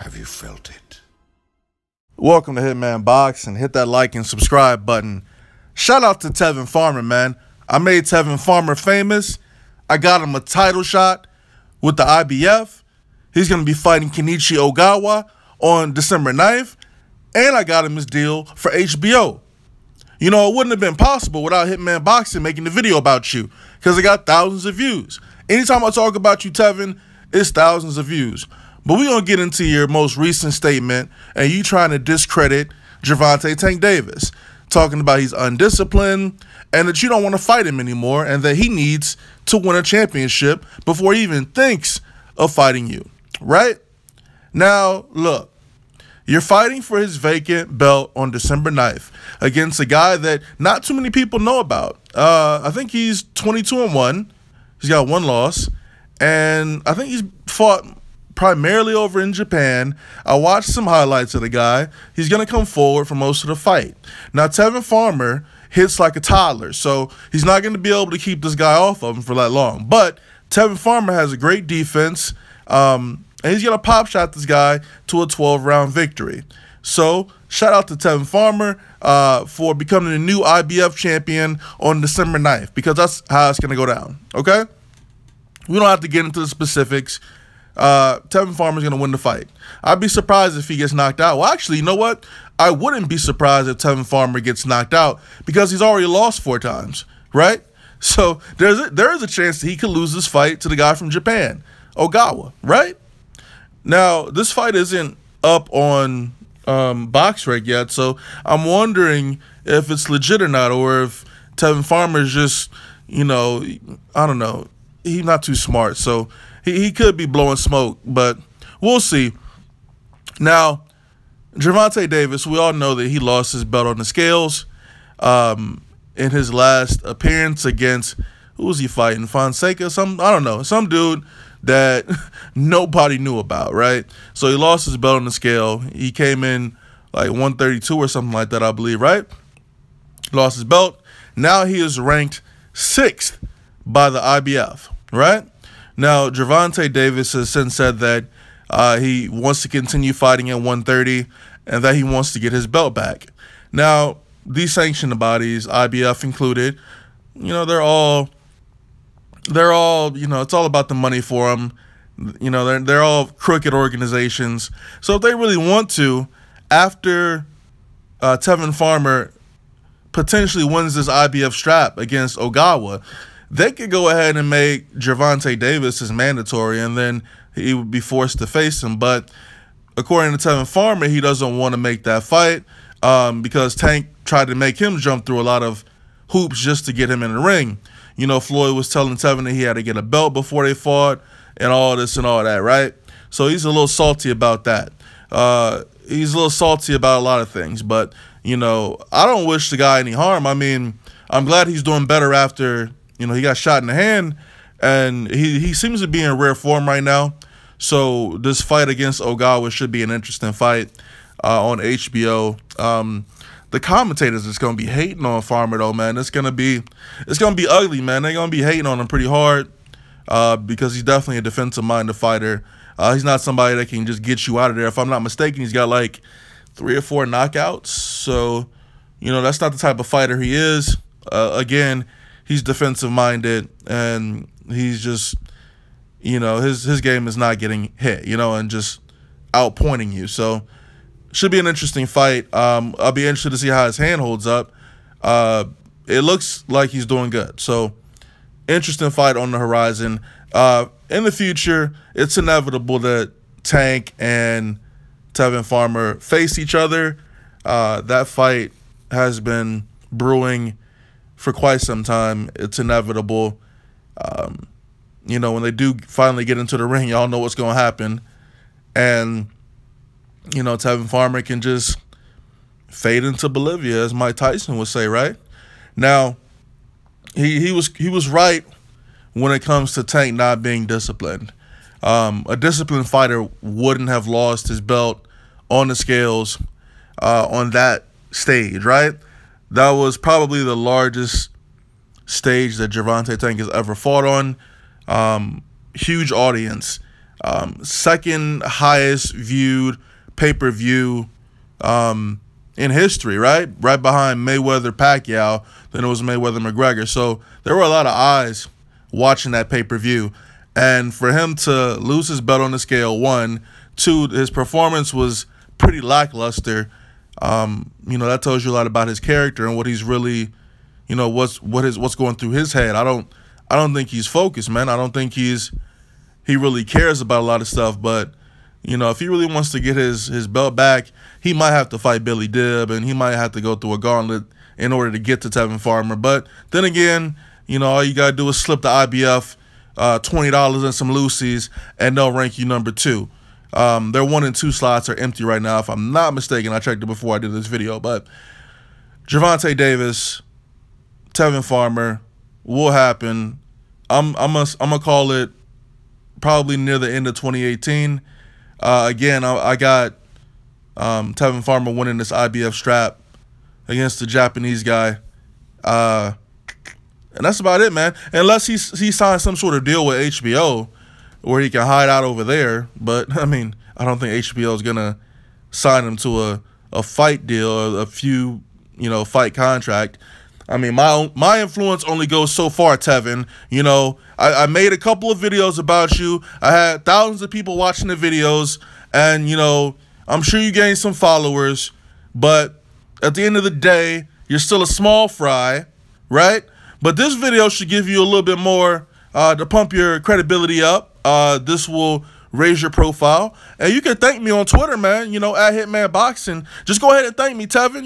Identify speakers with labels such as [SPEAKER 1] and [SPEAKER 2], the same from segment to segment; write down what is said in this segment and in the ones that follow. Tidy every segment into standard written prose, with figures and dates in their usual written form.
[SPEAKER 1] Have you felt it?
[SPEAKER 2] Welcome to Hitman Boxing. Hit that like and subscribe button. Shout out to Tevin Farmer, man. I made Tevin Farmer famous. I got him a title shot with the IBF. He's going to be fighting Kenichi Ogawa on December 9th. And I got him his deal for HBO. You know, it wouldn't have been possible without Hitman Boxing making the video about you, because it got thousands of views. Anytime I talk about you, Tevin, it's thousands of views. But we're going to get into your most recent statement and you trying to discredit Gervonta Tank Davis, talking about he's undisciplined and that you don't want to fight him anymore and that he needs to win a championship before he even thinks of fighting you, right? Now, look, you're fighting for his vacant belt on December 9th against a guy that not too many people know about. I think he's 22-1. He's got one loss, and I think he's fought primarily over in Japan. I watched some highlights of the guy. He's going to come forward for most of the fight. Now, Tevin Farmer hits like a toddler, so he's not going to be able to keep this guy off of him for that long. But Tevin Farmer has a great defense, and he's going to pop shot this guy to a 12-round victory. So, shout out to Tevin Farmer for becoming the new IBF champion on December 9th, because that's how it's going to go down, okay? We don't have to get into the specifics. Tevin Farmer's going to win the fight. I'd be surprised if he gets knocked out. Well, actually, you know what? I wouldn't be surprised if Tevin Farmer gets knocked out because he's already lost 4 times, right? So there is a chance that he could lose this fight to the guy from Japan, Ogawa, right? Now, this fight isn't up on BoxRec yet, so I'm wondering if it's legit or not, or if Tevin Farmer's just, you know, I don't know. He's not too smart, so he could be blowing smoke, but we'll see. Now, Gervonta Davis, we all know that he lost his belt on the scales in his last appearance against, who was he fighting? Fonseca? I don't know. Some dude that nobody knew about, right? So he lost his belt on the scale. He came in like 132 or something like that, I believe, right? Lost his belt. Now he is ranked 6th by the IBF, right? Now, Gervonta Davis has since said that he wants to continue fighting at 130 and that he wants to get his belt back. Now, these sanctioned bodies, IBF included, you know, they're all, you know, it's all about the money for them. You know, they're all crooked organizations. So if they really want to, after Tevin Farmer potentially wins this IBF strap against Ogawa, they could go ahead and make Gervonta Davis as mandatory, and then he would be forced to face him. But according to Tevin Farmer, he doesn't want to make that fight because Tank tried to make him jump through a lot of hoops just to get him in the ring. You know, Floyd was telling Tevin that he had to get a belt before they fought and all this and all that, right? So he's a little salty about that. He's a little salty about a lot of things. But, you know, I don't wish the guy any harm. I mean, I'm glad he's doing better after, you know, he got shot in the hand, and he seems to be in rare form right now. So this fight against Ogawa should be an interesting fight on HBO. The commentators is gonna be hating on Farmer though, man. It's gonna be ugly, man. They're gonna be hating on him pretty hard because he's definitely a defensive-minded fighter. He's not somebody that can just get you out of there. If I'm not mistaken, he's got like 3 or 4 knockouts. So, you know, that's not the type of fighter he is. Again, he's defensive-minded, and he's just, you know, his game is not getting hit, you know, and just outpointing you. So, should be an interesting fight. I'll be interested to see how his hand holds up. It looks like he's doing good. So, interesting fight on the horizon. In the future, it's inevitable that Tank and Tevin Farmer face each other. That fight has been brewing for quite some time. It's inevitable. You know, when they do finally get into the ring, y'all know what's going to happen. And, you know, Tevin Farmer can just fade into Bolivia, as Mike Tyson would say, right? Now, he was right when it comes to Tank not being disciplined. A disciplined fighter wouldn't have lost his belt on the scales on that stage, right? That was probably the largest stage that Gervonta Tank has ever fought on. Huge audience. second highest viewed pay-per-view in history, right? Right behind Mayweather-Pacquiao. Then it was Mayweather-McGregor. So there were a lot of eyes watching that pay-per-view. And for him to lose his belt on the scale, 1, 2, his performance was pretty lackluster. That tells you a lot about his character and what he's really, what's going through his head. I don't think he's focused, man. I don't think he really cares about a lot of stuff. But if he really wants to get his belt back, he might have to fight Billy Dibb, and he might have to go through a gauntlet in order to get to Tevin Farmer. But then again, all you gotta do is slip the IBF $20 and some loosies, and they'll rank you number 2. Their 1 and 2 slots are empty right now, if I'm not mistaken. I checked it before I did this video. But Gervonta Davis, Tevin Farmer will happen. I'm gonna call it probably near the end of 2018. Again, I got Tevin Farmer winning this IBF strap against the Japanese guy. And that's about it, man. Unless he signs some sort of deal with HBO where he can hide out over there. But, I mean, I don't think HBO is going to sign him to a fight deal or a few, fight contract. I mean, my influence only goes so far, Tevin. I made a couple of videos about you. I had thousands of people watching the videos. And, I'm sure you gained some followers. But at the end of the day, you're still a small fry, right? But this video should give you a little bit more to pump your credibility up. This will raise your profile. And you can thank me on Twitter, man, at Hitman Boxing. Just go ahead and thank me, Tevin.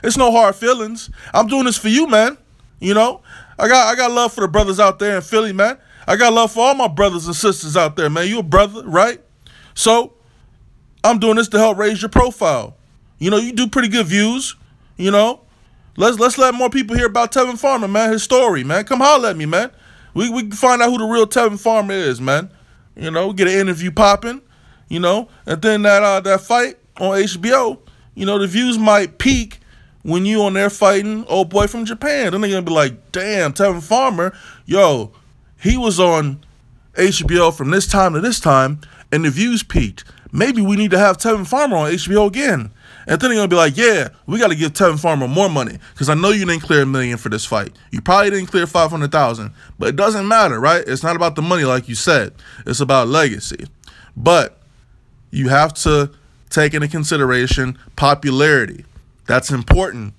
[SPEAKER 2] It's no hard feelings. I'm doing this for you, man. I got love for the brothers out there in Philly, man. I got love for all my brothers and sisters out there, man. You a brother, right? So I'm doing this to help raise your profile. You do pretty good views, Let's let more people hear about Tevin Farmer, man. His story, man. Come holler at me, man. We can find out who the real Tevin Farmer is, man. Get an interview popping, and then that fight on HBO, the views might peak when you on there fighting old boy from Japan. Then they're gonna be like, damn, Tevin Farmer, yo, he was on HBO from this time to this time, and the views peaked. Maybe we need to have Tevin Farmer on HBO again. And then they're going to be like, yeah, we got to give Tevin Farmer more money because I know you didn't clear $1 million for this fight. You probably didn't clear $500,000, but it doesn't matter, right? It's not about the money like you said. It's about legacy. But you have to take into consideration popularity. That's important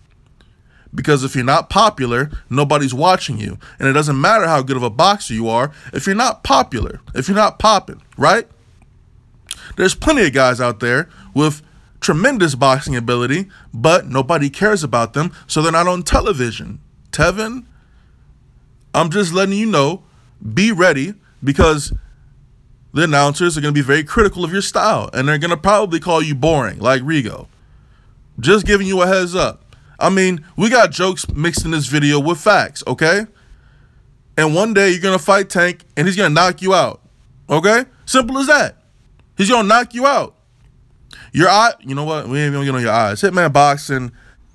[SPEAKER 2] because if you're not popular, nobody's watching you. And it doesn't matter how good of a boxer you are if you're not popular, if you're not popping, right? There's plenty of guys out there with tremendous boxing ability, but nobody cares about them, so they're not on television. Tevin, I'm just letting you know, be ready, because the announcers are going to be very critical of your style, and they're going to probably call you boring, like Rigo. Just giving you a heads up. I mean, we got jokes mixed in this video with facts, okay? And one day you're going to fight Tank, and he's going to knock you out, okay? Simple as that. He's going to knock you out. Your eye, you know what? We ain't gonna get on your eyes. Hitman Boxing.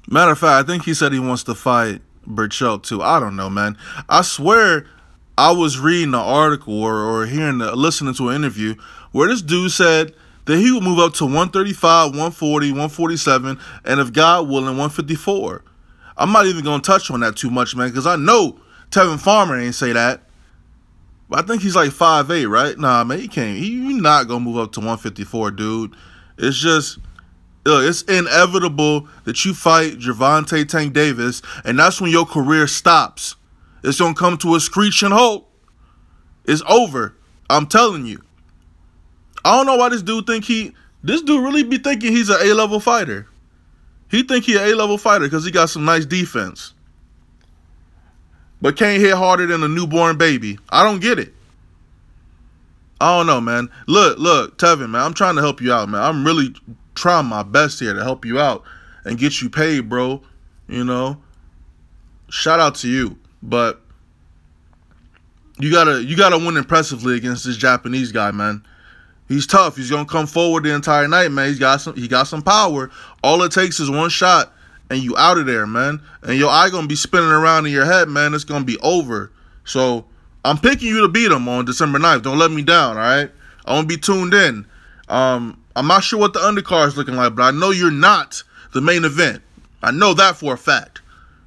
[SPEAKER 2] Matter of fact, I think he said he wants to fight Burchell too. I don't know, man. I swear I was reading an article or listening to an interview where this dude said that he would move up to 135, 140, 147, and if God willing, 154. I'm not even gonna touch on that too much, man, because I know Tevin Farmer ain't say that. But I think he's like 5'8", right? Nah, man, he can't. You're not gonna move up to 154, dude. It's just, it's inevitable that you fight Gervonta Tank Davis, and that's when your career stops. It's going to come to a screeching halt. It's over. I'm telling you. I don't know why this dude really be thinking he's an A-level fighter. He think he an A-level fighter because he got some nice defense. But can't hit harder than a newborn baby. I don't get it. I don't know, man. Look, Tevin, man, I'm trying to help you out, man. I'm really trying my best here to help you out and get you paid, bro. Shout out to you. But you gotta win impressively against this Japanese guy, man. He's tough. He's gonna come forward the entire night, man. He got some power. All it takes is one shot and you out of there, man. And your eye gonna be spinning around in your head, man. It's gonna be over. So I'm picking you to beat him on December 9th. Don't let me down, all right? I want to be tuned in. I'm not sure what the undercard is looking like, but I know you're not the main event. I know that for a fact.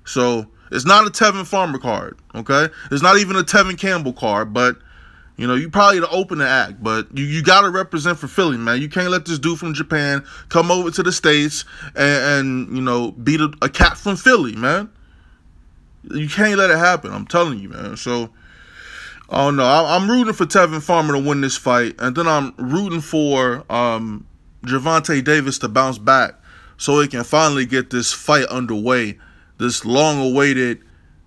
[SPEAKER 2] So it's not a Tevin Farmer card, okay? It's not even a Tevin Campbell card, but you know, you probably the opening act, but you got to represent for Philly, man. You can't let this dude from Japan come over to the States and you know, beat a cat from Philly, man. You can't let it happen. I'm telling you, man. So, I don't know. I'm rooting for Tevin Farmer to win this fight, and then I'm rooting for Gervonta Davis to bounce back so he can finally get this fight underway, this long-awaited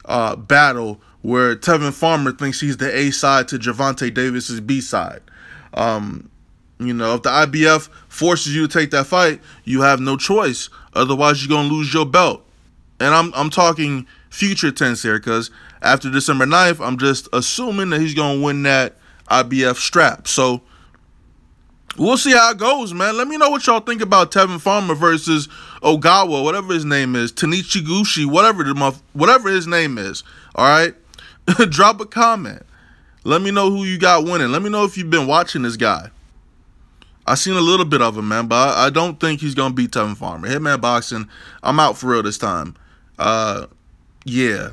[SPEAKER 2] battle where Tevin Farmer thinks he's the A side to Gervonta Davis's B side. You know, if the IBF forces you to take that fight, you have no choice. Otherwise, you're gonna lose your belt. And I'm talking future tense here, because after December 9th, I'm just assuming that he's gonna win that IBF strap. So we'll see how it goes, man. Let me know what y'all think about Tevin Farmer versus Ogawa, whatever his name is, Tanichiguchi, whatever his name is. All right. Drop a comment. Let me know who you got winning. Let me know if you've been watching this guy. I seen a little bit of him, man, but I don't think he's going to beat Tevin Farmer. Hitman Boxing, I'm out for real this time. Yeah.